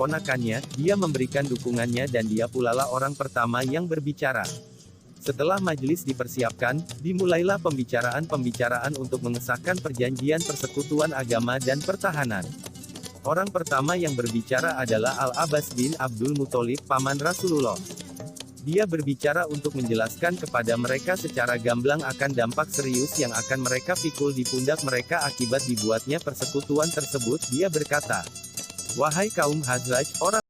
keponakannya, dia memberikan dukungannya dan dia pulalah orang pertama yang berbicara. Setelah majelis dipersiapkan, dimulailah pembicaraan-pembicaraan untuk mengesahkan perjanjian persekutuan agama dan pertahanan. Orang pertama yang berbicara adalah Al-Abbas bin Abdul Muthalib, paman Rasulullah. Dia berbicara untuk menjelaskan kepada mereka secara gamblang akan dampak serius yang akan mereka pikul di pundak mereka akibat dibuatnya persekutuan tersebut. Dia berkata, "Wahai kaum Khazraj, orang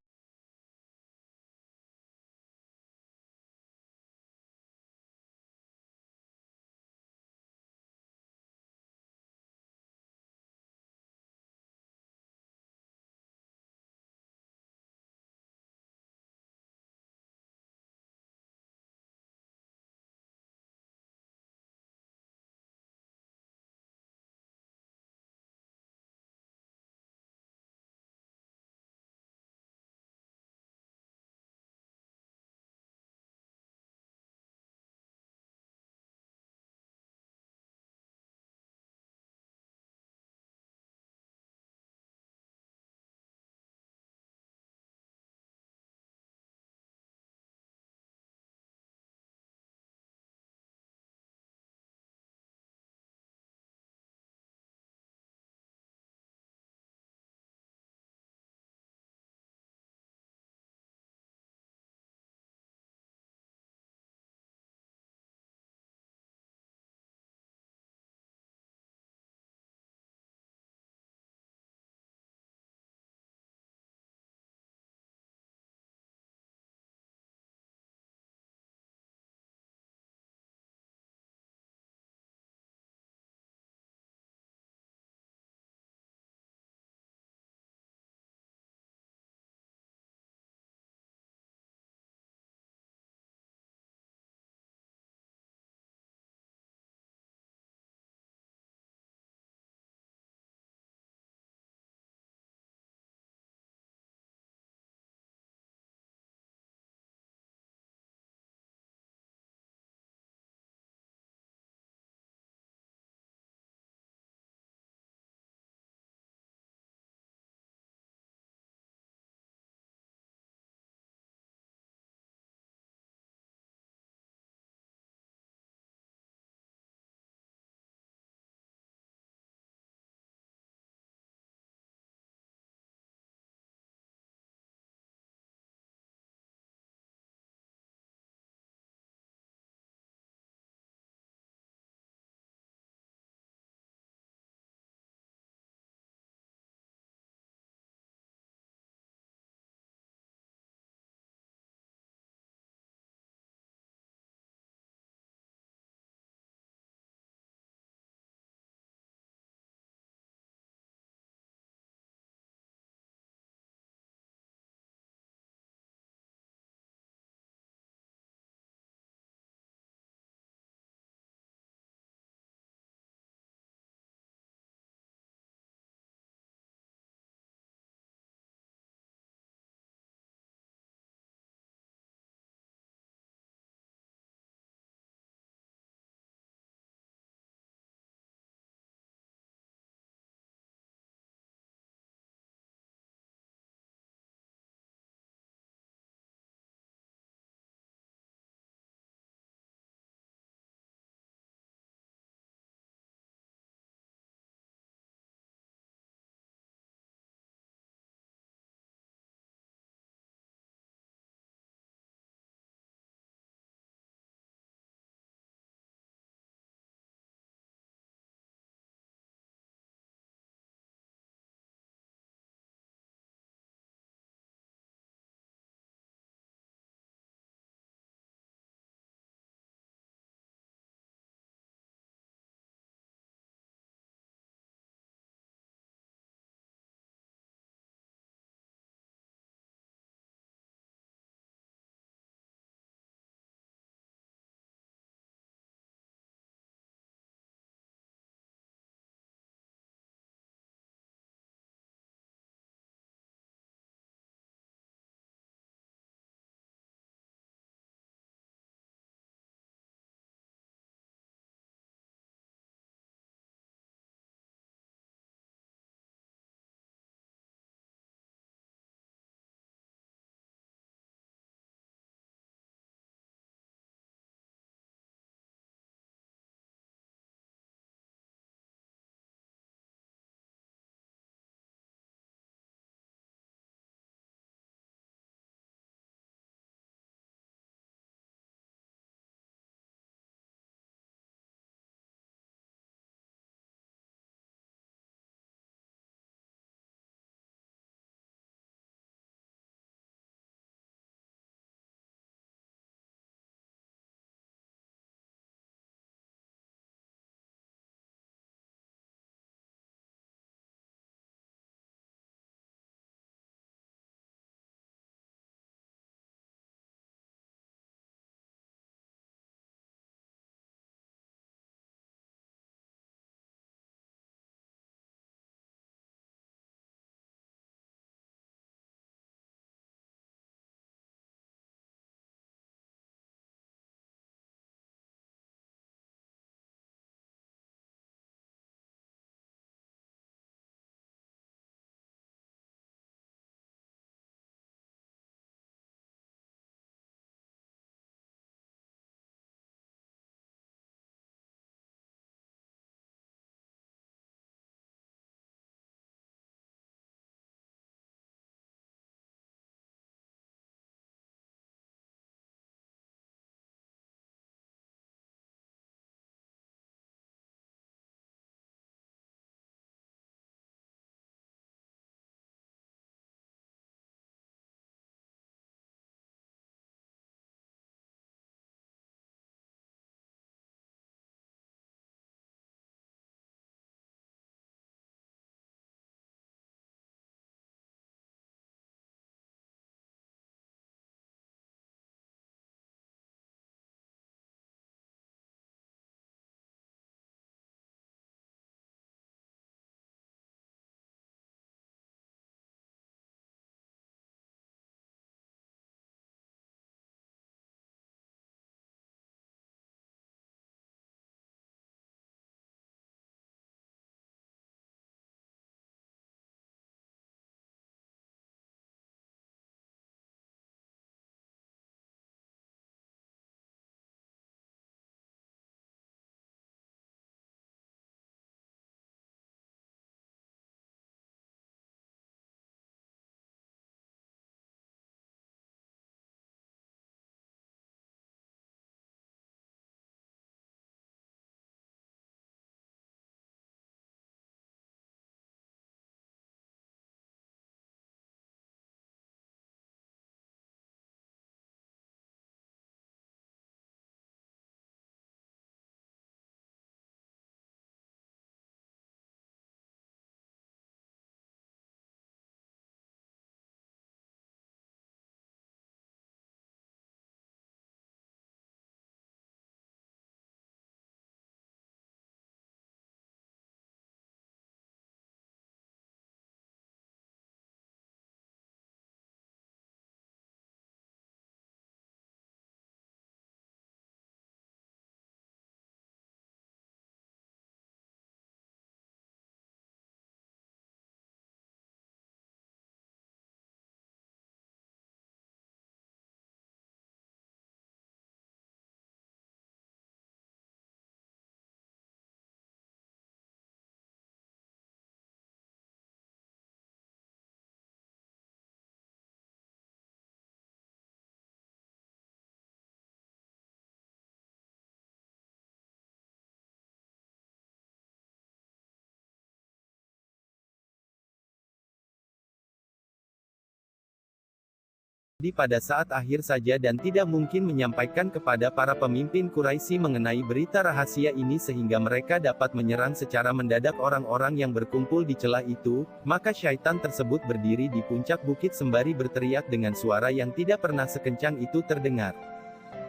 pada saat akhir saja dan tidak mungkin menyampaikan kepada para pemimpin Quraisy mengenai berita rahasia ini sehingga mereka dapat menyerang secara mendadak orang-orang yang berkumpul di celah itu, maka syaitan tersebut berdiri di puncak bukit sembari berteriak dengan suara yang tidak pernah sekencang itu terdengar.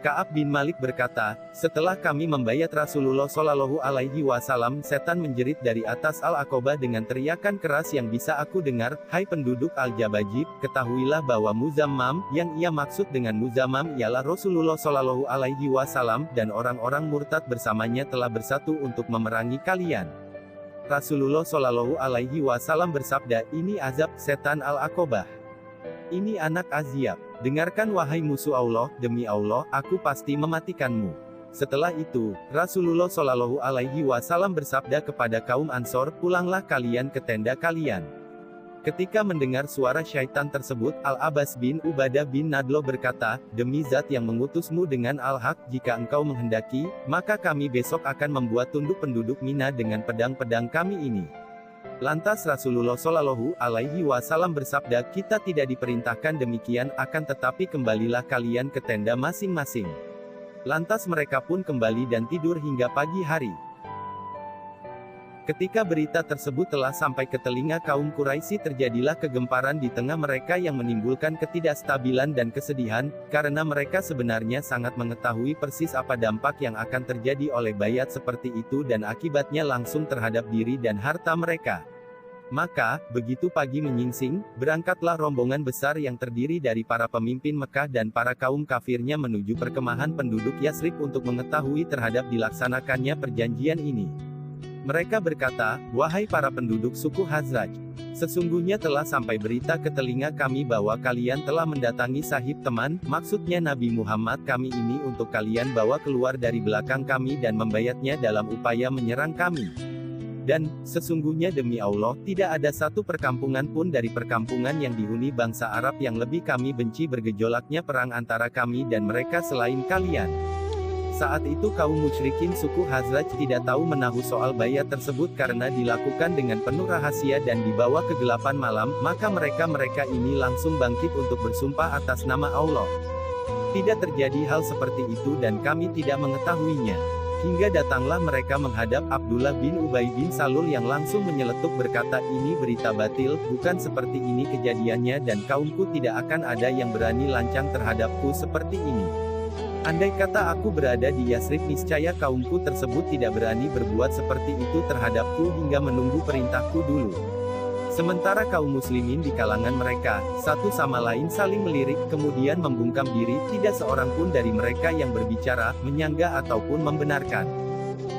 Ka'ab bin Malik berkata, setelah kami membayat Rasulullah Shallallahu Alaihi Wasallam, setan menjerit dari atas Al-Aqobah dengan teriakan keras yang bisa aku dengar, hai penduduk Al-Jabajib, ketahuilah bahwa Muzammam, yang ia maksud dengan Muzammam ialah Rasulullah Shallallahu Alaihi Wasallam, dan orang-orang murtad bersamanya telah bersatu untuk memerangi kalian. Rasulullah Shallallahu Alaihi Wasallam bersabda, ini azab setan Al-Aqobah. Ini anak Azyab. Dengarkan wahai musuh Allah, demi Allah, aku pasti mematikanmu. Setelah itu, Rasulullah Shallallahu Alaihi Wasallam bersabda kepada kaum Ansor, pulanglah kalian ke tenda kalian. Ketika mendengar suara syaitan tersebut, Al-Abbas bin Ubadah bin Nadlo berkata, demi zat yang mengutusmu dengan Al-Haq, jika engkau menghendaki, maka kami besok akan membuat tunduk penduduk Mina dengan pedang-pedang kami ini. Lantas Rasulullah Shallallahu Alaihi Wasallam bersabda, kita tidak diperintahkan demikian, akan tetapi kembalilah kalian ke tenda masing-masing. Lantas mereka pun kembali dan tidur hingga pagi hari. Ketika berita tersebut telah sampai ke telinga kaum Quraisy, terjadilah kegemparan di tengah mereka yang menimbulkan ketidakstabilan dan kesedihan, karena mereka sebenarnya sangat mengetahui persis apa dampak yang akan terjadi oleh bayat seperti itu dan akibatnya langsung terhadap diri dan harta mereka. Maka, begitu pagi menyingsing, berangkatlah rombongan besar yang terdiri dari para pemimpin Mekah dan para kaum kafirnya menuju perkemahan penduduk Yasrib untuk mengetahui terhadap dilaksanakannya perjanjian ini. Mereka berkata, wahai para penduduk suku Khazraj, sesungguhnya telah sampai berita ke telinga kami bahwa kalian telah mendatangi sahib teman, maksudnya Nabi Muhammad kami ini untuk kalian bawa keluar dari belakang kami dan membayatnya dalam upaya menyerang kami. Dan, sesungguhnya demi Allah, tidak ada satu perkampungan pun dari perkampungan yang dihuni bangsa Arab yang lebih kami benci bergejolaknya perang antara kami dan mereka selain kalian. Saat itu kaum musyrikin suku Khazraj tidak tahu menahu soal bayat tersebut karena dilakukan dengan penuh rahasia dan dibawa kegelapan malam, maka mereka ini langsung bangkit untuk bersumpah atas nama Allah. Tidak terjadi hal seperti itu dan kami tidak mengetahuinya. Hingga datanglah mereka menghadap Abdullah bin Ubay bin Salul yang langsung menyeletuk berkata, ini berita batil, bukan seperti ini kejadiannya dan kaumku tidak akan ada yang berani lancang terhadapku seperti ini. Andai kata aku berada di Yasrib niscaya kaumku tersebut tidak berani berbuat seperti itu terhadapku hingga menunggu perintahku dulu. Sementara kaum muslimin di kalangan mereka, satu sama lain saling melirik, kemudian membungkam diri, tidak seorang pun dari mereka yang berbicara, menyanggah ataupun membenarkan.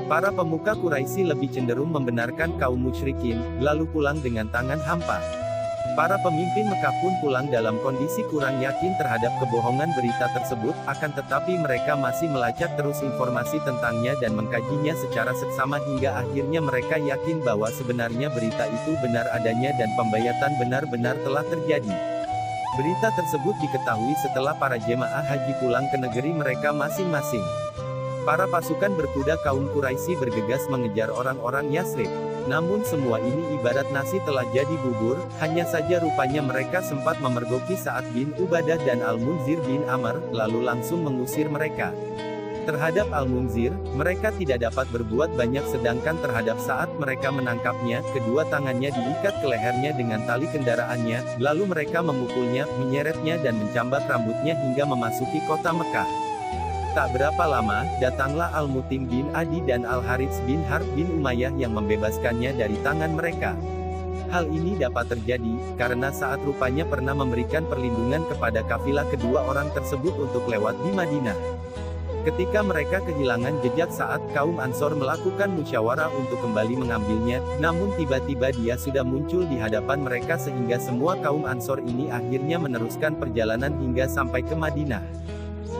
Para pemuka Quraisy lebih cenderung membenarkan kaum musyrikin, lalu pulang dengan tangan hampa. Para pemimpin Mekah pun pulang dalam kondisi kurang yakin terhadap kebohongan berita tersebut, akan tetapi mereka masih melacak terus informasi tentangnya dan mengkajinya secara seksama hingga akhirnya mereka yakin bahwa sebenarnya berita itu benar adanya dan pembayatan benar-benar telah terjadi. Berita tersebut diketahui setelah para jemaah haji pulang ke negeri mereka masing-masing. Para pasukan berkuda kaum Quraisy bergegas mengejar orang-orang Yasrib. Namun semua ini ibarat nasi telah jadi bubur, hanya saja rupanya mereka sempat memergoki Sa'ad bin Ubadah dan Al-Munzir bin Amr, lalu langsung mengusir mereka. Terhadap Al-Munzir, mereka tidak dapat berbuat banyak sedangkan terhadap Sa'ad mereka menangkapnya, kedua tangannya diikat ke lehernya dengan tali kendaraannya, lalu mereka memukulnya, menyeretnya dan mencambak rambutnya hingga memasuki kota Mekah. Tak berapa lama, datanglah Al-Mutim bin Adi dan Al-Harits bin Harb bin Umayyah yang membebaskannya dari tangan mereka. Hal ini dapat terjadi, karena saat rupanya pernah memberikan perlindungan kepada kafilah kedua orang tersebut untuk lewat di Madinah. Ketika mereka kehilangan jejak saat kaum Ansor melakukan musyawarah untuk kembali mengambilnya, namun tiba-tiba dia sudah muncul di hadapan mereka sehingga semua kaum Ansor ini akhirnya meneruskan perjalanan hingga sampai ke Madinah.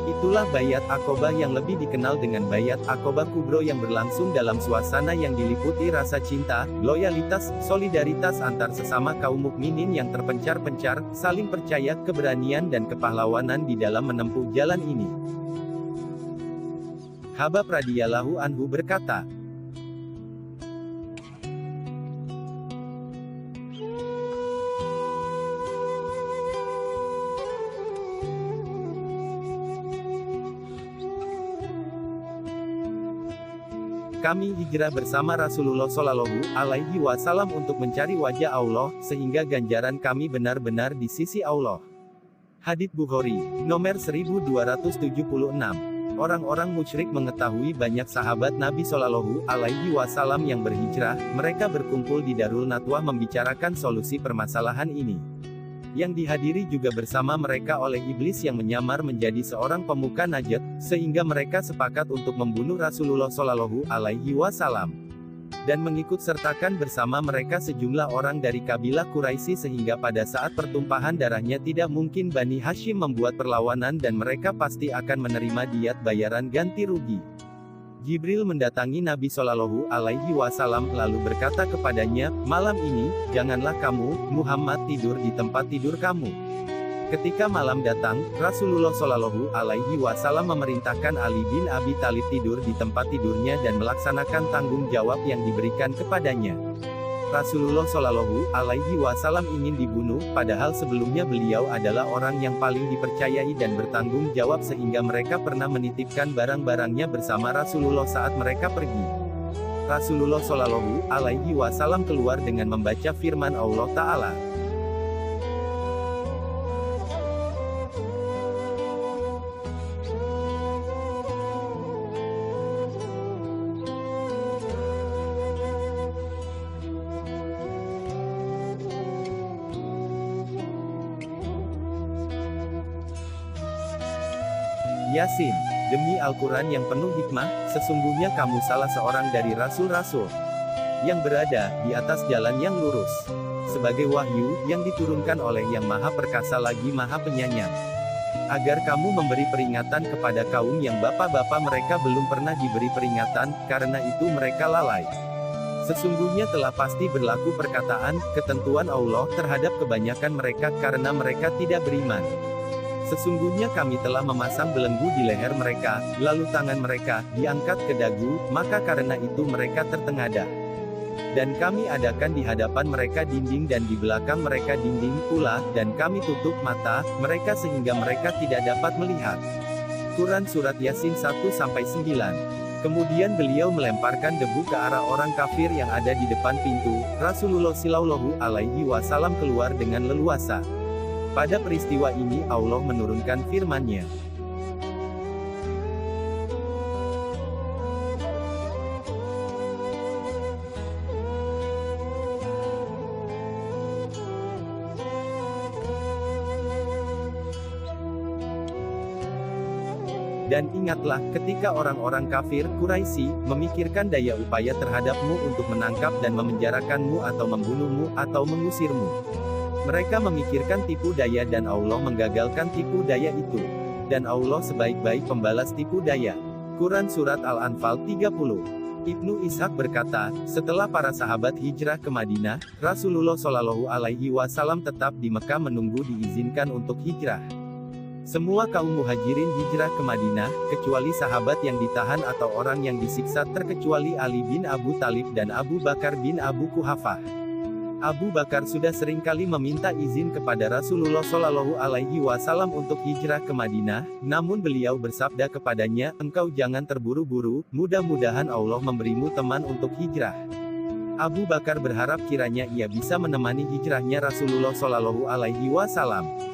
Itulah Bayat Aqobah yang lebih dikenal dengan Bayat Aqobah Kubro yang berlangsung dalam suasana yang diliputi rasa cinta, loyalitas, solidaritas antar sesama kaum mukminin yang terpencar-pencar, saling percaya, keberanian dan kepahlawanan di dalam menempuh jalan ini. Habab radhiyallahu anhu berkata, Kami hijrah bersama Rasulullah Shallallahu Alaihi Wasallam untuk mencari wajah Allah, sehingga ganjaran kami benar-benar di sisi Allah. Hadits Bukhari, nomor 1276. Orang-orang musyrik mengetahui banyak sahabat Nabi Shallallahu Alaihi Wasallam yang berhijrah, mereka berkumpul di Darul Nadwah membicarakan solusi permasalahan ini. Yang dihadiri juga bersama mereka oleh iblis yang menyamar menjadi seorang pemuka Najd, sehingga mereka sepakat untuk membunuh Rasulullah Shallallahu Alaihi Wasallam dan mengikut sertakan bersama mereka sejumlah orang dari kabilah Quraisy, sehingga pada saat pertumpahan darahnya tidak mungkin Bani Hashim membuat perlawanan dan mereka pasti akan menerima diat bayaran ganti rugi. Jibril mendatangi Nabi Shallallahu Alaihi Wasallam lalu berkata kepadanya, "Malam ini, janganlah kamu, Muhammad, tidur di tempat tidur kamu." Ketika malam datang, Rasulullah Shallallahu Alaihi Wasallam memerintahkan Ali bin Abi Thalib tidur di tempat tidurnya dan melaksanakan tanggung jawab yang diberikan kepadanya. Rasulullah Shallallahu Alaihi Wasallam ingin dibunuh, padahal sebelumnya beliau adalah orang yang paling dipercayai dan bertanggung jawab sehingga mereka pernah menitipkan barang-barangnya bersama Rasulullah saat mereka pergi. Rasulullah Shallallahu Alaihi Wasallam keluar dengan membaca firman Allah Ta'ala. Yasin, demi Al-Quran yang penuh hikmah, sesungguhnya kamu salah seorang dari rasul-rasul yang berada di atas jalan yang lurus, sebagai wahyu yang diturunkan oleh Yang Maha Perkasa lagi Maha Penyayang, agar kamu memberi peringatan kepada kaum yang bapak-bapak mereka belum pernah diberi peringatan, karena itu mereka lalai. Sesungguhnya telah pasti berlaku perkataan, ketentuan Allah terhadap kebanyakan mereka karena mereka tidak beriman. Sesungguhnya kami telah memasang belenggu di leher mereka, lalu tangan mereka diangkat ke dagu, maka karena itu mereka tertengadah. Dan kami adakan di hadapan mereka dinding dan di belakang mereka dinding pula, dan kami tutup mata mereka sehingga mereka tidak dapat melihat. Quran Surat Yasin 1-9. Kemudian beliau melemparkan debu ke arah orang kafir yang ada di depan pintu. Rasulullah Shallallahu Alaihi Wasallam keluar dengan leluasa. Pada peristiwa ini Allah menurunkan firman-Nya. Dan ingatlah, ketika orang-orang kafir Quraisy memikirkan daya upaya terhadapmu untuk menangkap dan memenjarakanmu atau membunuhmu atau mengusirmu. Mereka memikirkan tipu daya dan Allah menggagalkan tipu daya itu. Dan Allah sebaik-baik pembalas tipu daya. Quran Surat Al-Anfal 30. Ibnu Ishaq berkata, setelah para sahabat hijrah ke Madinah, Rasulullah Shallallahu Alaihi Wasallam tetap di Mekah menunggu diizinkan untuk hijrah. Semua kaum muhajirin hijrah ke Madinah, kecuali sahabat yang ditahan atau orang yang disiksa terkecuali Ali bin Abu Thalib dan Abu Bakar bin Abu Quhafah. Abu Bakar sudah seringkali meminta izin kepada Rasulullah Shallallahu Alaihi Wasallam untuk hijrah ke Madinah, namun beliau bersabda kepadanya, engkau jangan terburu-buru, mudah-mudahan Allah memberimu teman untuk hijrah. Abu Bakar berharap kiranya ia bisa menemani hijrahnya Rasulullah Shallallahu Alaihi Wasallam.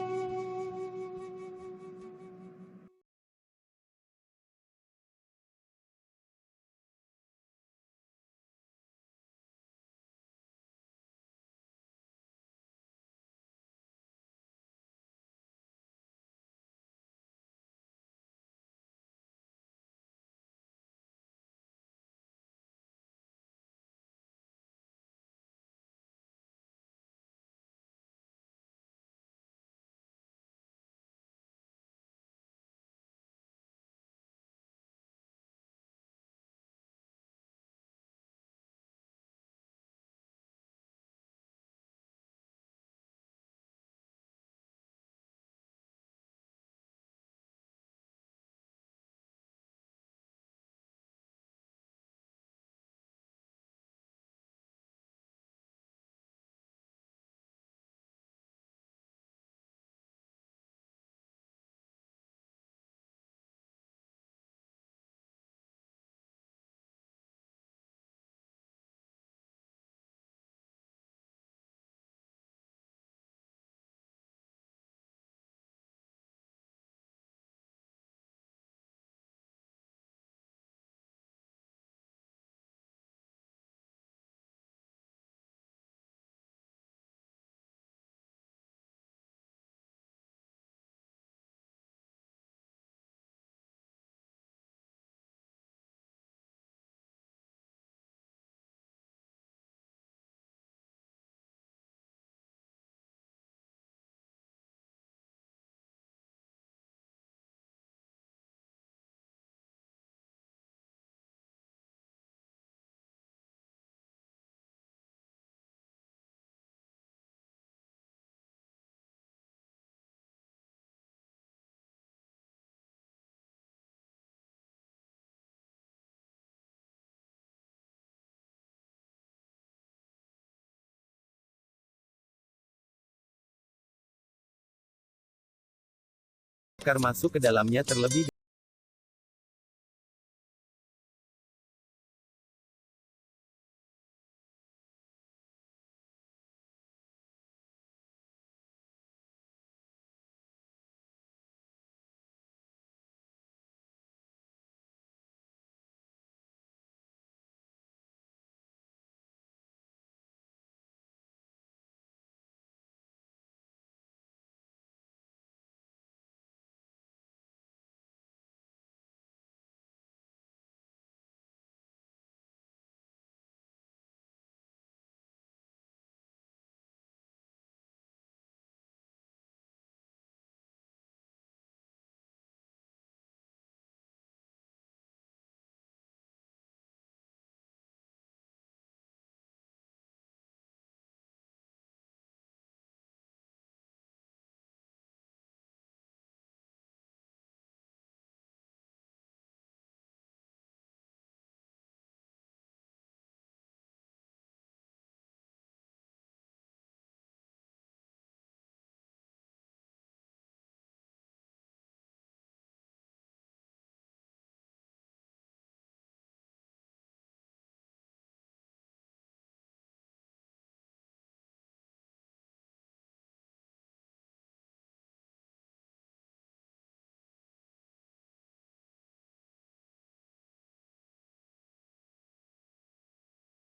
Bakar masuk ke dalamnya terlebih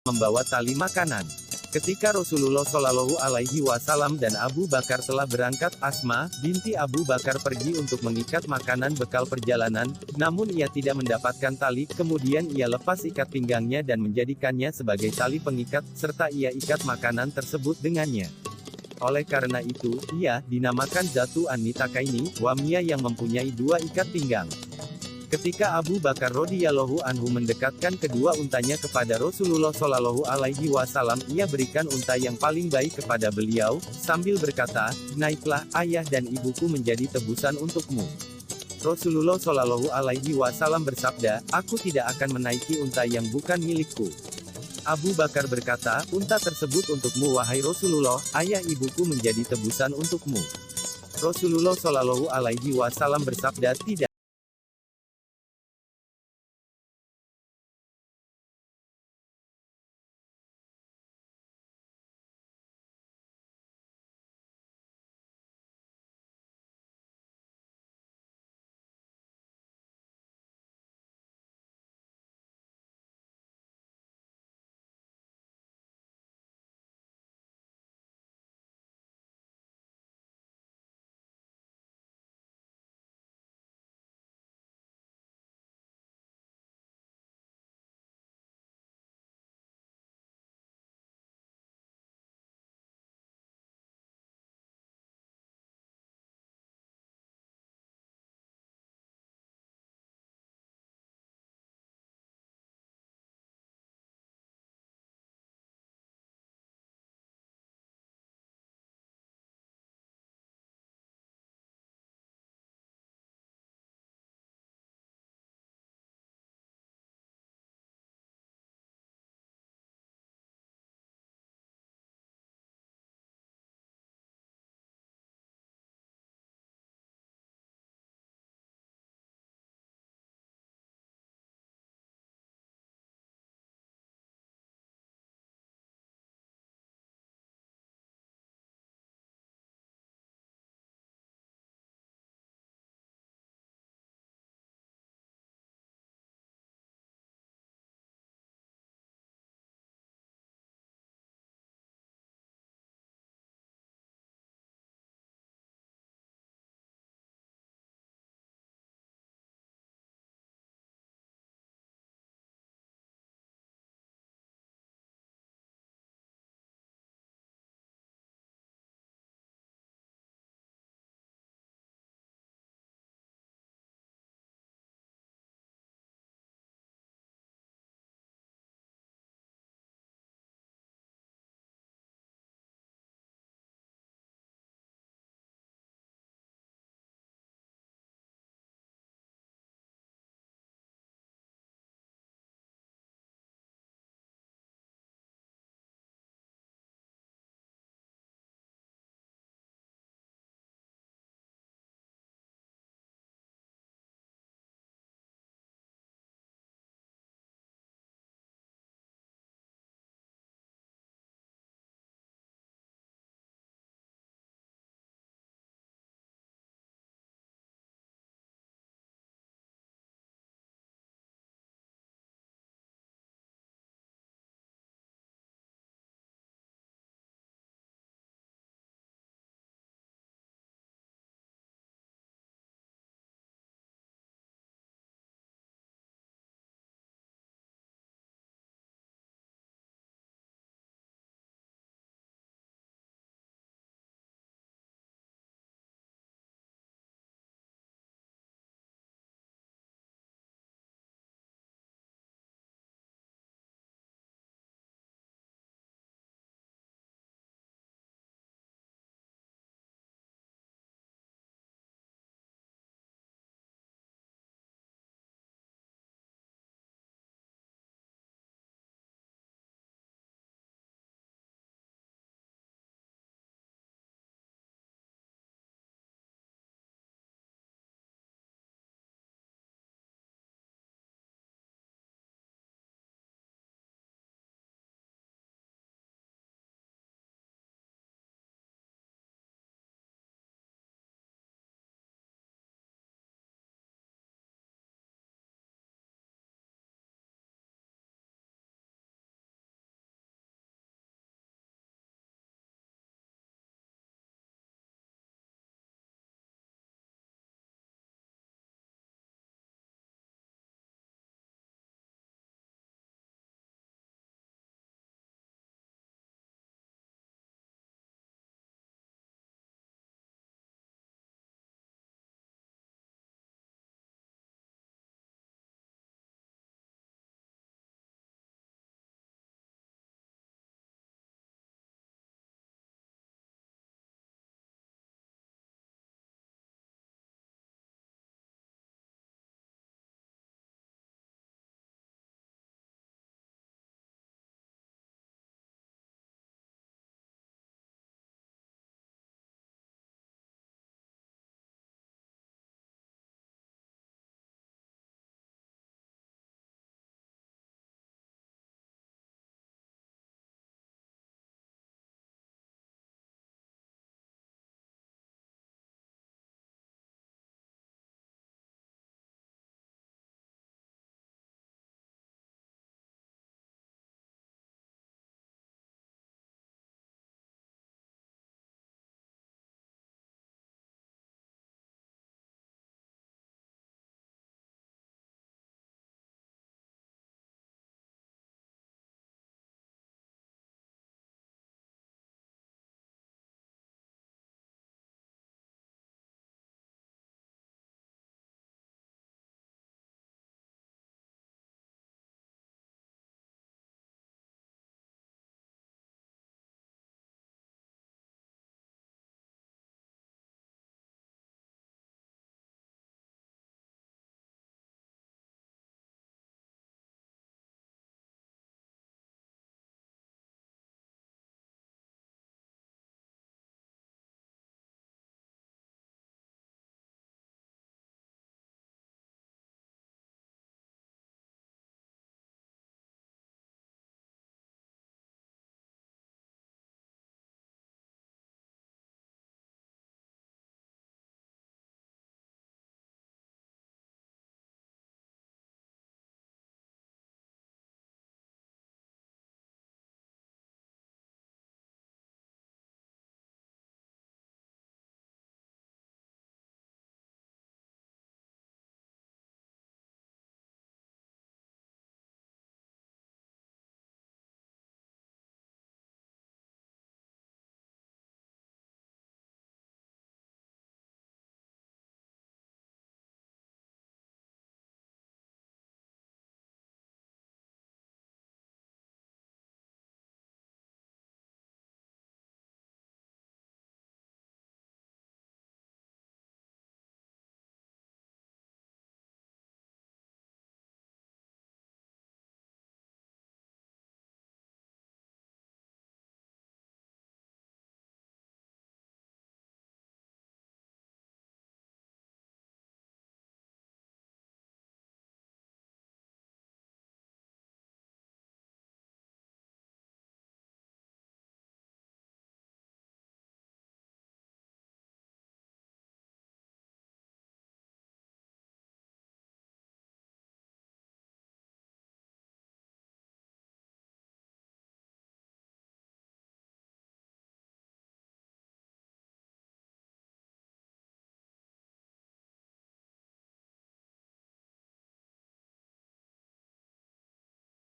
membawa tali makanan. Ketika Rasulullah Shallallahu Alaihi Wasallam dan Abu Bakar telah berangkat, Asma binti Abu Bakar pergi untuk mengikat makanan bekal perjalanan, namun ia tidak mendapatkan tali, kemudian ia lepas ikat pinggangnya dan menjadikannya sebagai tali pengikat, serta ia ikat makanan tersebut dengannya. Oleh karena itu, ia dinamakan Zatu An-Nitakaini, Wamia yang mempunyai dua ikat pinggang. Ketika Abu Bakar radhiyallahu anhu mendekatkan kedua untanya kepada Rasulullah Shallallahu Alaihi Wasallam, ia berikan unta yang paling baik kepada beliau, sambil berkata, "Naiklah, ayah dan ibuku menjadi tebusan untukmu." Rasulullah Shallallahu Alaihi Wasallam bersabda, "Aku tidak akan menaiki unta yang bukan milikku." Abu Bakar berkata, "Unta tersebut untukmu wahai Rasulullah, ayah ibuku menjadi tebusan untukmu." Rasulullah Shallallahu Alaihi Wasallam bersabda, "Tidak."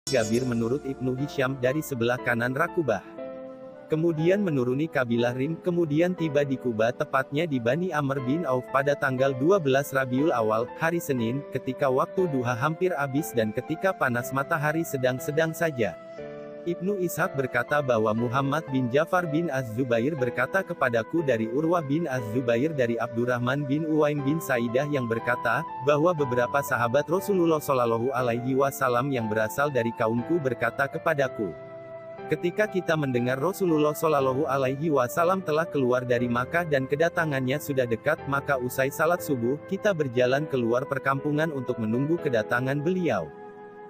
Gabir menurut Ibnu Hisham dari sebelah kanan Rakubah. Kemudian menuruni kabilah Rim, kemudian tiba di Kuba tepatnya di Bani Amr bin Auf pada tanggal 12 Rabiul Awal, hari Senin, ketika waktu duha hampir habis dan ketika panas matahari sedang-sedang saja. Ibnu Ishaq berkata bahwa Muhammad bin Ja'far bin Az-Zubair berkata kepadaku dari Urwah bin Az-Zubair dari Abdurrahman bin Uwaim bin Saidah yang berkata, bahwa beberapa sahabat Rasulullah Shallallahu Alaihi Wasallam yang berasal dari kaumku berkata kepadaku, ketika kita mendengar Rasulullah Shallallahu Alaihi Wasallam telah keluar dari Makkah dan kedatangannya sudah dekat, maka usai salat subuh, kita berjalan keluar perkampungan untuk menunggu kedatangan beliau.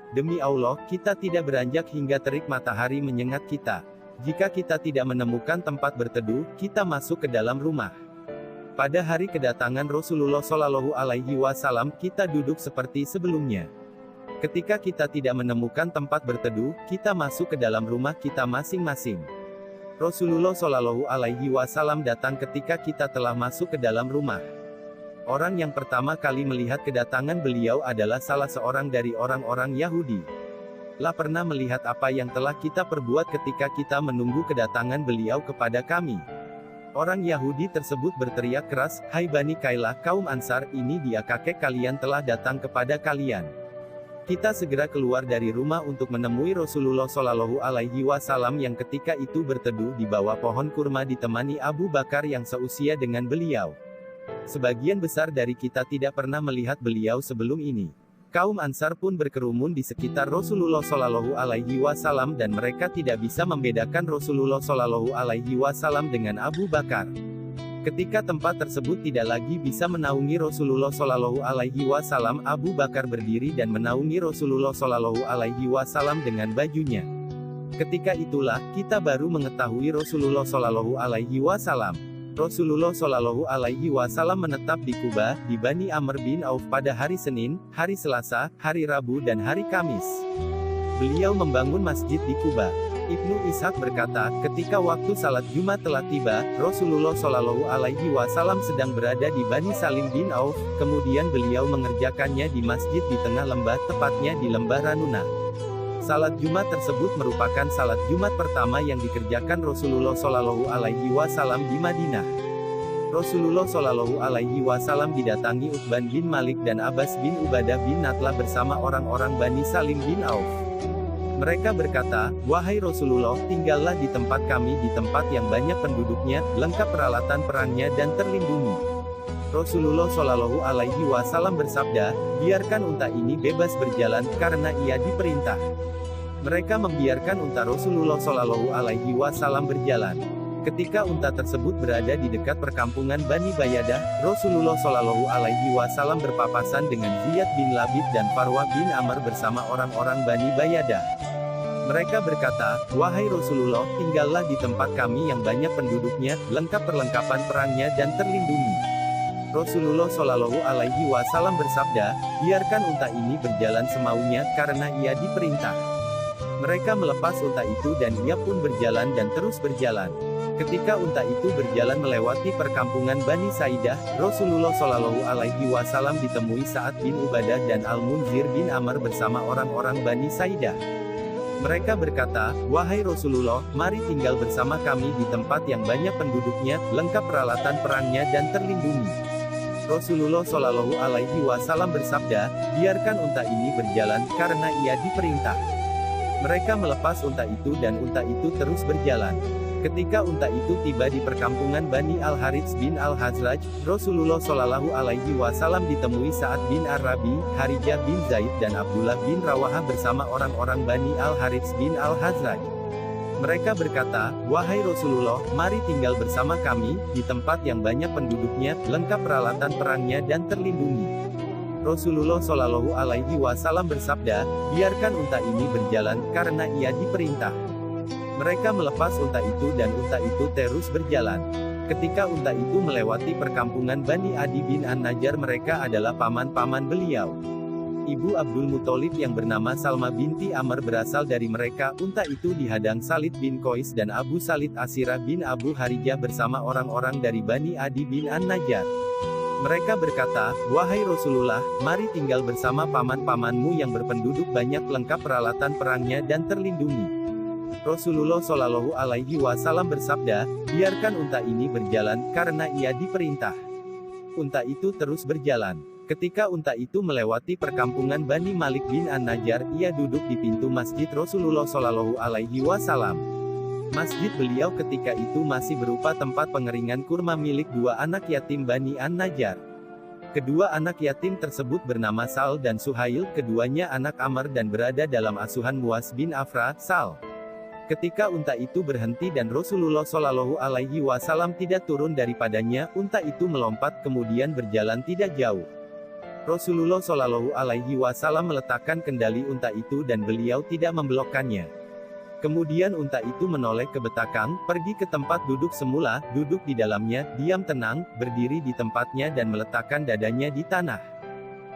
Demi Allah, kita tidak beranjak hingga terik matahari menyengat kita. Jika kita tidak menemukan tempat berteduh, kita masuk ke dalam rumah. Pada hari kedatangan Rasulullah Shallallahu Alaihi Wasallam, kita duduk seperti sebelumnya. Ketika kita tidak menemukan tempat berteduh, kita masuk ke dalam rumah kita masing-masing. Rasulullah Shallallahu Alaihi Wasallam datang ketika kita telah masuk ke dalam rumah. Orang yang pertama kali melihat kedatangan beliau adalah salah seorang dari orang-orang Yahudi. Lah pernah melihat apa yang telah kita perbuat ketika kita menunggu kedatangan beliau kepada kami. Orang Yahudi tersebut berteriak keras, "Hai Bani Kailah, kaum Ansar, ini dia kakek kalian telah datang kepada kalian." Kita segera keluar dari rumah untuk menemui Rasulullah Shallallahu Alaihi Wasallam yang ketika itu berteduh di bawah pohon kurma ditemani Abu Bakar yang seusia dengan beliau. Sebagian besar dari kita tidak pernah melihat beliau sebelum ini. Kaum Ansar pun berkerumun di sekitar Rasulullah Shallallahu Alaihi Wasallam dan mereka tidak bisa membedakan Rasulullah Shallallahu Alaihi Wasallam dengan Abu Bakar. Ketika tempat tersebut tidak lagi bisa menaungi Rasulullah Shallallahu Alaihi Wasallam, Abu Bakar berdiri dan menaungi Rasulullah Shallallahu Alaihi Wasallam dengan bajunya. Ketika itulah kita baru mengetahui Rasulullah Shallallahu Alaihi Wasallam. Rasulullah Shallallahu Alaihi Wasallam menetap di Kuba, di Bani Amr bin Auf pada hari Senin, hari Selasa, hari Rabu dan hari Kamis. Beliau membangun masjid di Kuba. Ibnu Ishaq berkata, ketika waktu salat Jumat telah tiba, Rasulullah Shallallahu Alaihi Wasallam sedang berada di Bani Salim bin Auf, kemudian beliau mengerjakannya di masjid di tengah lembah, tepatnya di lembah Ranuna. Salat Jumat tersebut merupakan salat Jumat pertama yang dikerjakan Rasulullah Shallallahu Alaihi Wasallam di Madinah. Rasulullah Shallallahu Alaihi Wasallam didatangi Uqban bin Malik dan Abbas bin Ubadah bin Natlah bersama orang-orang Bani Salim bin Auf. Mereka berkata, "Wahai Rasulullah, tinggallah di tempat kami di tempat yang banyak penduduknya, lengkap peralatan perangnya dan terlindungi." Rasulullah Shallallahu Alaihi Wasallam bersabda, "Biarkan unta ini bebas berjalan, karena ia diperintah." Mereka membiarkan unta Rasulullah Shallallahu Alaihi Wasallam berjalan. Ketika unta tersebut berada di dekat perkampungan Bani Bayadah, Rasulullah Shallallahu Alaihi Wasallam berpapasan dengan Ziyad bin Labid dan Farwah bin Amr bersama orang-orang Bani Bayadah. Mereka berkata, "Wahai Rasulullah, tinggallah di tempat kami yang banyak penduduknya, lengkap perlengkapan perangnya dan terlindungi." Rasulullah Shallallahu Alaihi Wasallam bersabda, "Biarkan unta ini berjalan semaunya, karena ia diperintah." Mereka melepas unta itu dan ia pun berjalan dan terus berjalan. Ketika unta itu berjalan melewati perkampungan Bani Saidah, Rasulullah Shallallahu Alaihi Wasallam ditemui Sa'ad bin Ubadah dan Al-Munzir bin Amr bersama orang-orang Bani Saidah. Mereka berkata, "Wahai Rasulullah, mari tinggal bersama kami di tempat yang banyak penduduknya, lengkap peralatan perangnya dan terlindungi." Rasulullah Shallallahu Alaihi Wasallam bersabda, "Biarkan unta ini berjalan, karena ia diperintah." Mereka melepas unta itu dan unta itu terus berjalan. Ketika unta itu tiba di perkampungan Bani Al-Harits bin Al-Hazraj, Rasulullah Shallallahu Alaihi Wasallam ditemui Sa'ad bin Ar-Rabi, Harijah bin Zaid dan Abdullah bin Rawahah bersama orang-orang Bani Al-Harits bin Al-Hazraj. Mereka berkata, "Wahai Rasulullah, mari tinggal bersama kami, di tempat yang banyak penduduknya, lengkap peralatan perangnya dan terlindungi." Rasulullah Shallallahu Alaihi Wasallam bersabda, "Biarkan unta ini berjalan, karena ia diperintah." Mereka melepas unta itu dan unta itu terus berjalan. Ketika unta itu melewati perkampungan Bani Adi bin An-Najjar, mereka adalah paman-paman beliau. Ibu Abdul Muthalib yang bernama Salma binti Amr berasal dari mereka. Unta itu dihadang Salid bin Qais dan Abu Salid Asirah bin Abu Harijah bersama orang-orang dari Bani Adi bin An-Najjar. Mereka berkata, "Wahai Rasulullah, mari tinggal bersama paman-pamanmu yang berpenduduk banyak lengkap peralatan perangnya dan terlindungi." Rasulullah Shallallahu Alaihi Wasallam bersabda, "Biarkan unta ini berjalan, karena ia diperintah." Unta itu terus berjalan. Ketika unta itu melewati perkampungan Bani Malik bin An-Najjar, ia duduk di pintu masjid Rasulullah Shallallahu Alaihi Wasallam. Masjid beliau ketika itu masih berupa tempat pengeringan kurma milik dua anak yatim Bani An-Najjar. Kedua anak yatim tersebut bernama Sal dan Suhail, keduanya anak Amr dan berada dalam asuhan Muaz bin Afra. Sal. Ketika unta itu berhenti dan Rasulullah Shallallahu Alaihi Wasallam tidak turun daripadanya, unta itu melompat kemudian berjalan tidak jauh. Rasulullah Shallallahu Alaihi Wasallam meletakkan kendali unta itu dan beliau tidak membelokkannya. Kemudian unta itu menoleh ke belakang, pergi ke tempat duduk semula, duduk di dalamnya, diam tenang, berdiri di tempatnya dan meletakkan dadanya di tanah.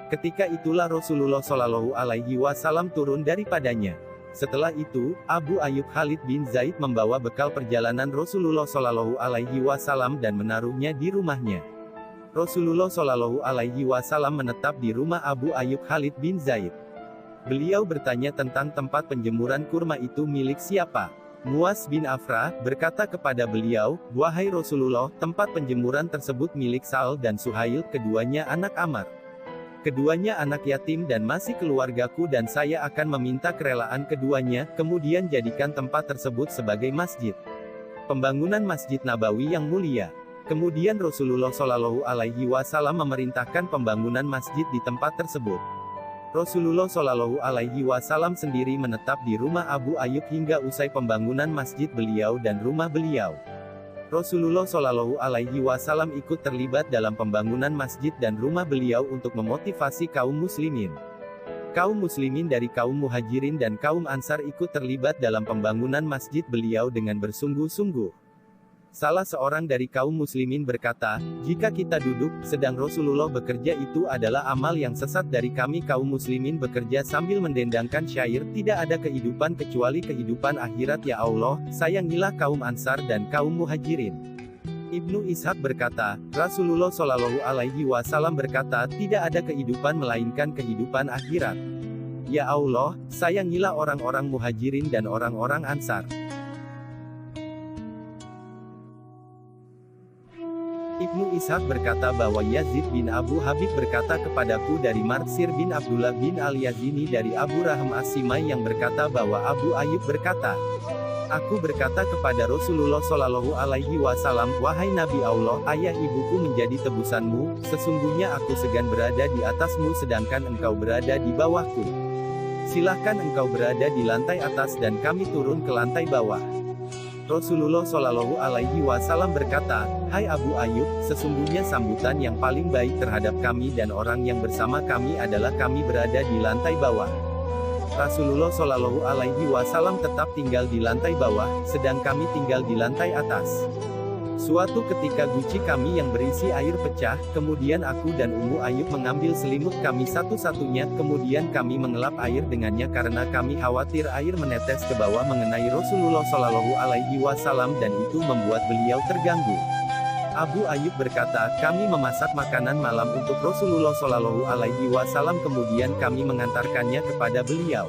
Ketika itulah Rasulullah Shallallahu Alaihi Wasallam turun daripadanya. Setelah itu, Abu Ayyub Khalid bin Zaid membawa bekal perjalanan Rasulullah Shallallahu Alaihi Wasallam dan menaruhnya di rumahnya. Rasulullah Shallallahu Alaihi Wasallam menetap di rumah Abu Ayyub Khalid bin Zaid. Beliau bertanya tentang tempat penjemuran kurma itu milik siapa. Muaz bin Afra berkata kepada beliau, "Wahai Rasulullah, tempat penjemuran tersebut milik Sal dan Suhail, keduanya anak Amr. Keduanya anak yatim dan masih keluargaku dan saya akan meminta kerelaan keduanya, kemudian jadikan tempat tersebut sebagai masjid. Pembangunan Masjid Nabawi yang mulia." Kemudian Rasulullah Shallallahu Alaihi Wasallam memerintahkan pembangunan masjid di tempat tersebut. Rasulullah Shallallahu Alaihi Wasallam sendiri menetap di rumah Abu Ayyub hingga usai pembangunan masjid beliau dan rumah beliau. Rasulullah Shallallahu Alaihi Wasallam ikut terlibat dalam pembangunan masjid dan rumah beliau untuk memotivasi kaum muslimin. Kaum muslimin dari kaum muhajirin dan kaum ansar ikut terlibat dalam pembangunan masjid beliau dengan bersungguh-sungguh. Salah seorang dari kaum muslimin berkata, "Jika kita duduk, sedang Rasulullah bekerja itu adalah amal yang sesat dari kami kaum muslimin bekerja sambil mendendangkan syair, tidak ada kehidupan kecuali kehidupan akhirat ya Allah, sayangilah kaum ansar dan kaum muhajirin." Ibnu Ishaq berkata, Rasulullah Shallallahu Alaihi Wasallam berkata, "Tidak ada kehidupan melainkan kehidupan akhirat. Ya Allah, sayangilah orang-orang muhajirin dan orang-orang ansar." Ibnu Ishaq berkata bahwa Yazid bin Abu Habib berkata kepadaku dari Marsir bin Abdullah bin Al-Yazini dari Abu Raham As-Simai yang berkata bahwa Abu Ayyub berkata, "Aku berkata kepada Rasulullah Shallallahu Alaihi Wasallam, wahai Nabi Allah, ayah ibuku menjadi tebusanmu, sesungguhnya aku segan berada di atasmu sedangkan engkau berada di bawahku. Silahkan engkau berada di lantai atas dan kami turun ke lantai bawah." Rasulullah Shallallahu Alaihi Wasallam berkata, "Hai Abu Ayyub, sesungguhnya sambutan yang paling baik terhadap kami dan orang yang bersama kami adalah kami berada di lantai bawah." Rasulullah Shallallahu Alaihi Wasallam tetap tinggal di lantai bawah, sedang kami tinggal di lantai atas. Suatu ketika guci kami yang berisi air pecah, kemudian aku dan Ummu Ayyub mengambil selimut kami satu-satunya, kemudian kami mengelap air dengannya karena kami khawatir air menetes ke bawah mengenai Rasulullah Shallallahu Alaihi Wasallam dan itu membuat beliau terganggu. Abu Ayyub berkata, "Kami memasak makanan malam untuk Rasulullah Shallallahu Alaihi Wasallam kemudian kami mengantarkannya kepada beliau.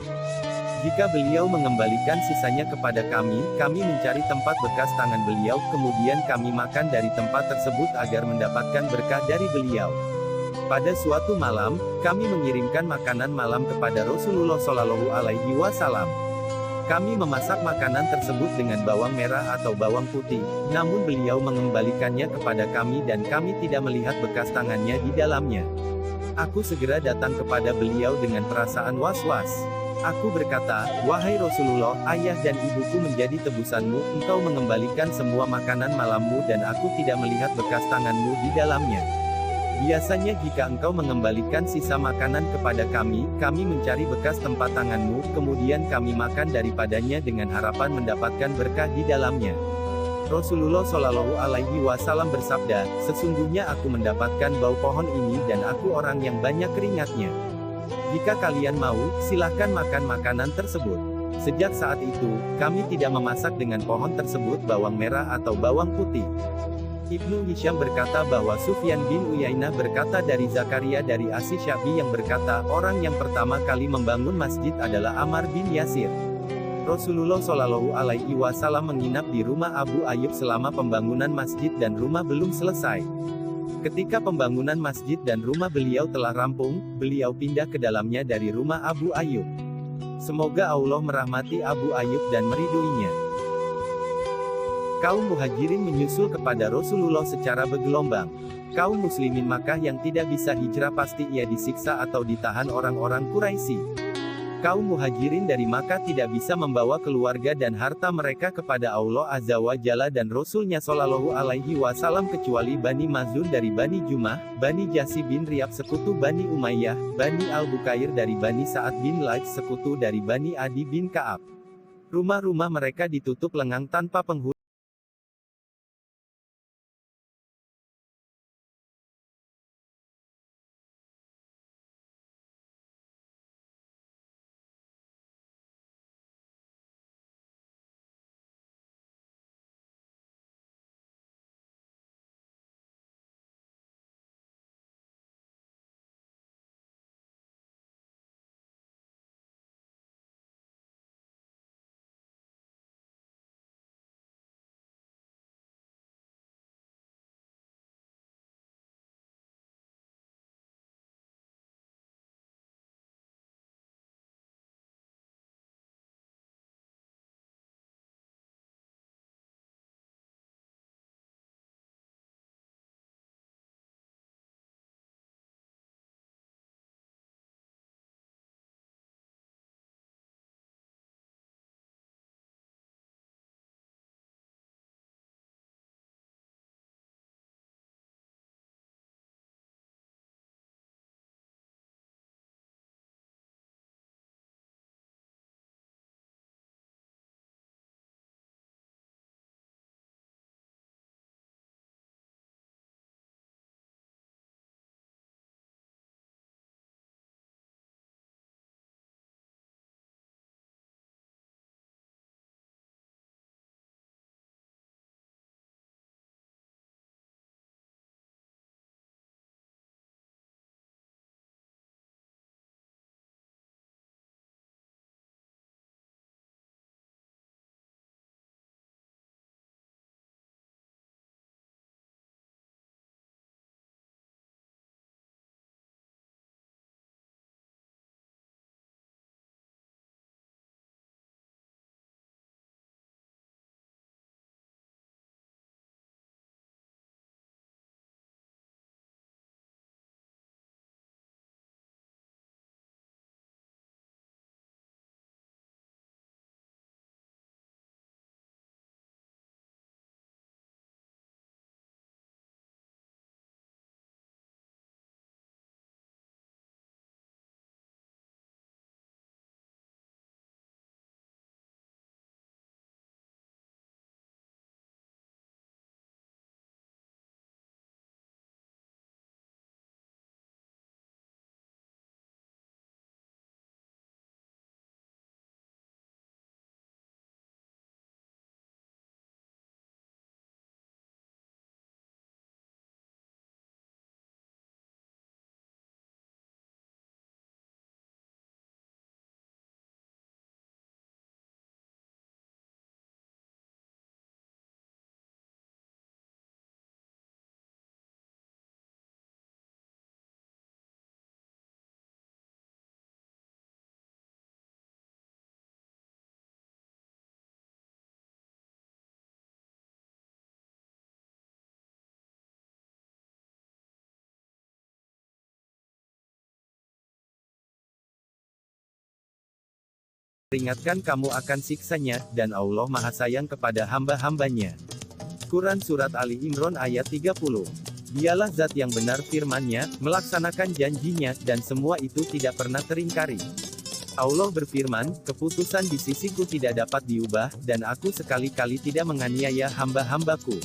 Jika beliau mengembalikan sisanya kepada kami mencari tempat bekas tangan beliau, kemudian kami makan dari tempat tersebut agar mendapatkan berkah dari beliau. Pada suatu malam, kami mengirimkan makanan malam kepada Rasulullah Shallallahu Alaihi Wasallam. Kami memasak makanan tersebut dengan bawang merah atau bawang putih, namun beliau mengembalikannya kepada kami dan kami tidak melihat bekas tangannya di dalamnya. Aku segera datang kepada beliau dengan perasaan was-was. Aku berkata, wahai Rasulullah, ayah dan ibuku menjadi tebusanmu, engkau mengembalikan semua makanan malammu dan aku tidak melihat bekas tanganmu di dalamnya. Biasanya jika engkau mengembalikan sisa makanan kepada kami mencari bekas tempat tanganmu, kemudian kami makan daripadanya dengan harapan mendapatkan berkah di dalamnya. Rasulullah Shallallahu Alaihi Wasallam bersabda, sesungguhnya aku mendapatkan bau pohon ini dan aku orang yang banyak keringatnya. Jika kalian mau, silahkan makan makanan tersebut. Sejak saat itu, kami tidak memasak dengan pohon tersebut bawang merah atau bawang putih. Ibnu Hisham berkata bahwa Sufyan bin Uyainah berkata dari Zakaria dari Asy Sya'bi yang berkata, orang yang pertama kali membangun masjid adalah Ammar bin Yasir. Rasulullah Shallallahu Alaihi Wasallam menginap di rumah Abu Ayyub selama pembangunan masjid dan rumah belum selesai. Ketika pembangunan masjid dan rumah beliau telah rampung, beliau pindah ke dalamnya dari rumah Abu Ayyub. Semoga Allah merahmati Abu Ayyub dan meriduinya. Kaum muhajirin menyusul kepada Rasulullah secara bergelombang. Kaum muslimin Makkah yang tidak bisa hijrah pasti ia disiksa atau ditahan orang-orang Quraisy. Kaum muhajirin dari Makkah tidak bisa membawa keluarga dan harta mereka kepada Allah Azza wa Jalla dan Rasulnya Shallallahu Alaihi Wasallam kecuali Bani Mazun dari Bani Jumah, Bani Jasi bin Riyab sekutu Bani Umayyah, Bani Al-Bukair dari Bani Sa'ad bin Laits sekutu dari Bani Adi bin Ka'ab. Rumah-rumah mereka ditutup lengang tanpa penghuni. Peringatkan kamu akan siksanya, dan Allah Maha Sayang kepada hamba-hambanya. Quran Surat Ali Imran ayat 30. Dialah zat yang benar firman-Nya, melaksanakan janjinya, dan semua itu tidak pernah teringkari. Allah berfirman, keputusan di sisiku tidak dapat diubah, dan aku sekali-kali tidak menganiaya hamba-hambaku.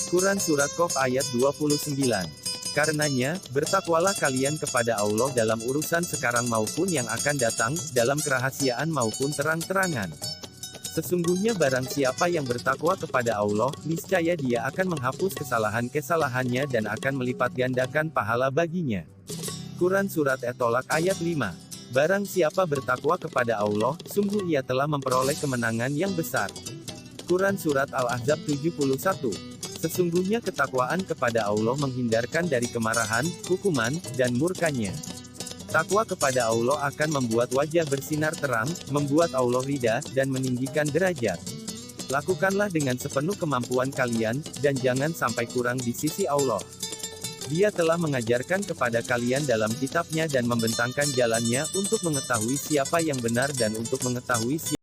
Quran Surat Qaf ayat 29. Karenanya, bertakwalah kalian kepada Allah dalam urusan sekarang maupun yang akan datang, dalam kerahasiaan maupun terang-terangan. Sesungguhnya barang siapa yang bertakwa kepada Allah, niscaya Dia akan menghapus kesalahan-kesalahannya dan akan melipat gandakan pahala baginya. Quran Surat At-Tolak ayat 5. Barang siapa bertakwa kepada Allah, sungguh ia telah memperoleh kemenangan yang besar. Quran Surat Al-Ahzab 71. Sesungguhnya ketakwaan kepada Allah menghindarkan dari kemarahan, hukuman, dan murkanya. Takwa kepada Allah akan membuat wajah bersinar terang, membuat Allah ridha, dan meninggikan derajat. Lakukanlah dengan sepenuh kemampuan kalian, dan jangan sampai kurang di sisi Allah. Dia telah mengajarkan kepada kalian dalam kitabnya dan membentangkan jalannya untuk mengetahui siapa yang benar dan untuk mengetahui siapa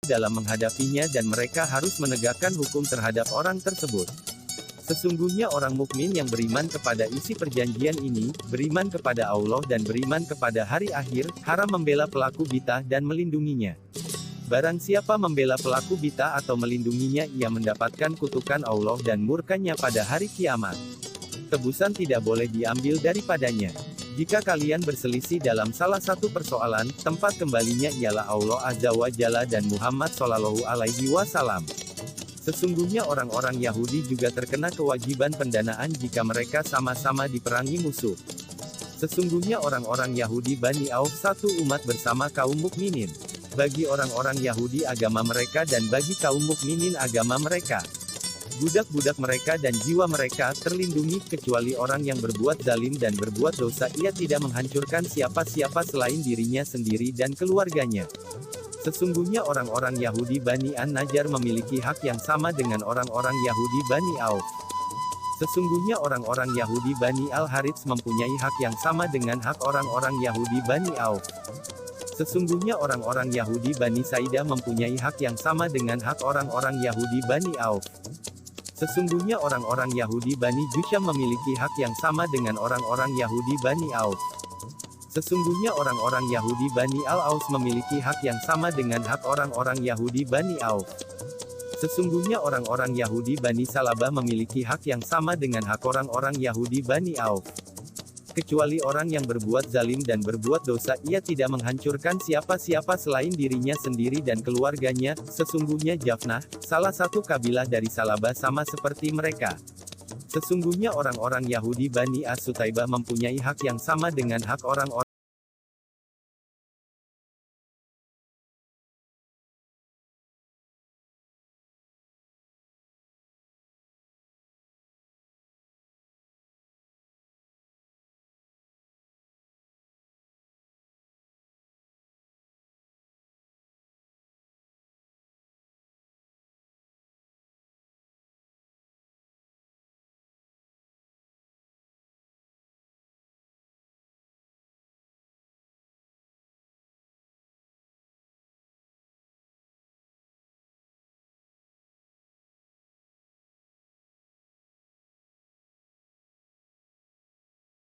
dalam menghadapinya dan mereka harus menegakkan hukum terhadap orang tersebut. Sesungguhnya orang mukmin yang beriman kepada isi perjanjian ini, beriman kepada Allah dan beriman kepada hari akhir, haram membela pelaku bid'ah dan melindunginya. Barang siapa membela pelaku bid'ah atau melindunginya, ia mendapatkan kutukan Allah dan murkanya pada hari kiamat. Tebusan tidak boleh diambil daripadanya. Jika kalian berselisih dalam salah satu persoalan, tempat kembalinya ialah Allah Azza wa Jalla dan Muhammad Shallallahu Alaihi Wasallam. Sesungguhnya orang-orang Yahudi juga terkena kewajiban pendanaan jika mereka sama-sama diperangi musuh. Sesungguhnya orang-orang Yahudi Bani Auf satu umat bersama kaum mukminin. Bagi orang-orang Yahudi agama mereka dan bagi kaum mukminin agama mereka. Budak-budak mereka dan jiwa mereka terlindungi, kecuali orang yang berbuat zalim dan berbuat dosa. Ia tidak menghancurkan siapa-siapa selain dirinya sendiri dan keluarganya. Sesungguhnya orang-orang Yahudi Bani An-Najjar memiliki hak yang sama dengan orang-orang Yahudi Bani Auf. Sesungguhnya orang-orang Yahudi Bani Al-Harits mempunyai hak yang sama dengan hak orang-orang Yahudi Bani Auf. Sesungguhnya orang-orang Yahudi Bani Saidah mempunyai hak yang sama dengan hak orang-orang Yahudi Bani Auf. Sesungguhnya orang-orang Yahudi Bani Jusham memiliki hak yang sama dengan orang-orang Yahudi Bani Auf. Sesungguhnya orang-orang Yahudi Bani Al-Aus memiliki hak yang sama dengan hak orang-orang Yahudi Bani Auf. Sesungguhnya orang-orang Yahudi Bani Salabah memiliki hak yang sama dengan hak orang-orang Yahudi Bani Auf. Kecuali orang yang berbuat zalim dan berbuat dosa, ia tidak menghancurkan siapa-siapa selain dirinya sendiri dan keluarganya. Sesungguhnya Jafnah, salah satu kabilah dari Salabah, sama seperti mereka. Sesungguhnya orang-orang Yahudi Bani As-Sutaibah mempunyai hak yang sama dengan hak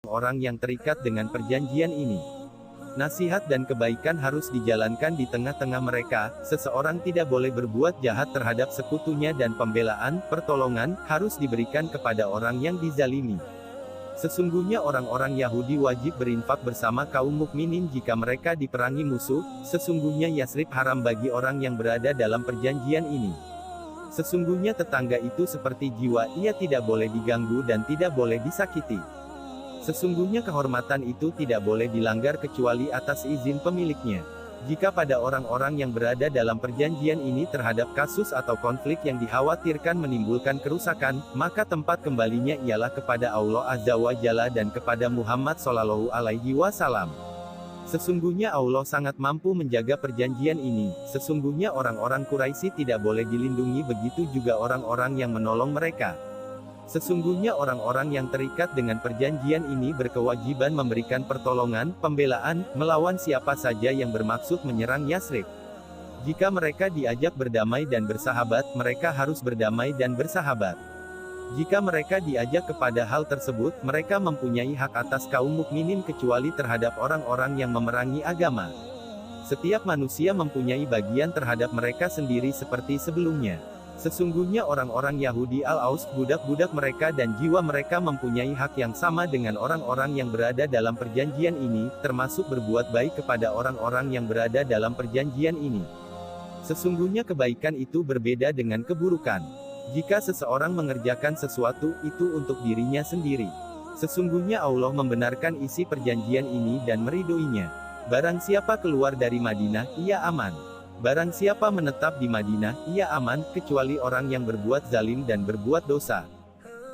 orang-orang yang terikat dengan perjanjian ini. Nasihat dan kebaikan harus dijalankan di tengah-tengah mereka. Seseorang tidak boleh berbuat jahat terhadap sekutunya dan pembelaan, pertolongan, harus diberikan kepada orang yang dizalimi. Sesungguhnya orang-orang Yahudi wajib berinfak bersama kaum mukminin jika mereka diperangi musuh. Sesungguhnya Yasrib haram bagi orang yang berada dalam perjanjian ini. Sesungguhnya tetangga itu seperti jiwa, ia tidak boleh diganggu dan tidak boleh disakiti. Sesungguhnya kehormatan itu tidak boleh dilanggar kecuali atas izin pemiliknya. Jika pada orang-orang yang berada dalam perjanjian ini terhadap kasus atau konflik yang dikhawatirkan menimbulkan kerusakan, maka tempat kembalinya ialah kepada Allah Azza wa Jalla dan kepada Muhammad Shallallahu Alaihi Wasallam. Sesungguhnya Allah sangat mampu menjaga perjanjian ini. Sesungguhnya orang-orang Quraisy tidak boleh dilindungi, begitu juga orang-orang yang menolong mereka. Sesungguhnya orang-orang yang terikat dengan perjanjian ini berkewajiban memberikan pertolongan, pembelaan, melawan siapa saja yang bermaksud menyerang Yasrib. Jika mereka diajak berdamai dan bersahabat, mereka harus berdamai dan bersahabat. Jika mereka diajak kepada hal tersebut, mereka mempunyai hak atas kaum mukminin kecuali terhadap orang-orang yang memerangi agama. Setiap manusia mempunyai bagian terhadap mereka sendiri seperti sebelumnya. Sesungguhnya orang-orang Yahudi Al-Aus, budak-budak mereka dan jiwa mereka mempunyai hak yang sama dengan orang-orang yang berada dalam perjanjian ini, termasuk berbuat baik kepada orang-orang yang berada dalam perjanjian ini. Sesungguhnya kebaikan itu berbeda dengan keburukan. Jika seseorang mengerjakan sesuatu, itu untuk dirinya sendiri. Sesungguhnya Allah membenarkan isi perjanjian ini dan meridhoinya. Barang siapa keluar dari Madinah, ia aman. Barang siapa menetap di Madinah, ia aman, kecuali orang yang berbuat zalim dan berbuat dosa.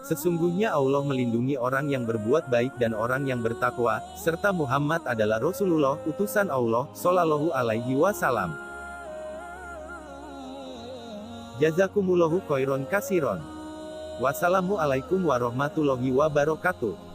Sesungguhnya Allah melindungi orang yang berbuat baik dan orang yang bertakwa, serta Muhammad adalah Rasulullah, utusan Allah, Shallallahu Alaihi Wasallam. Jazakumullahu khairon kasiron. Wassalamualaikum warahmatullahi wabarakatuh.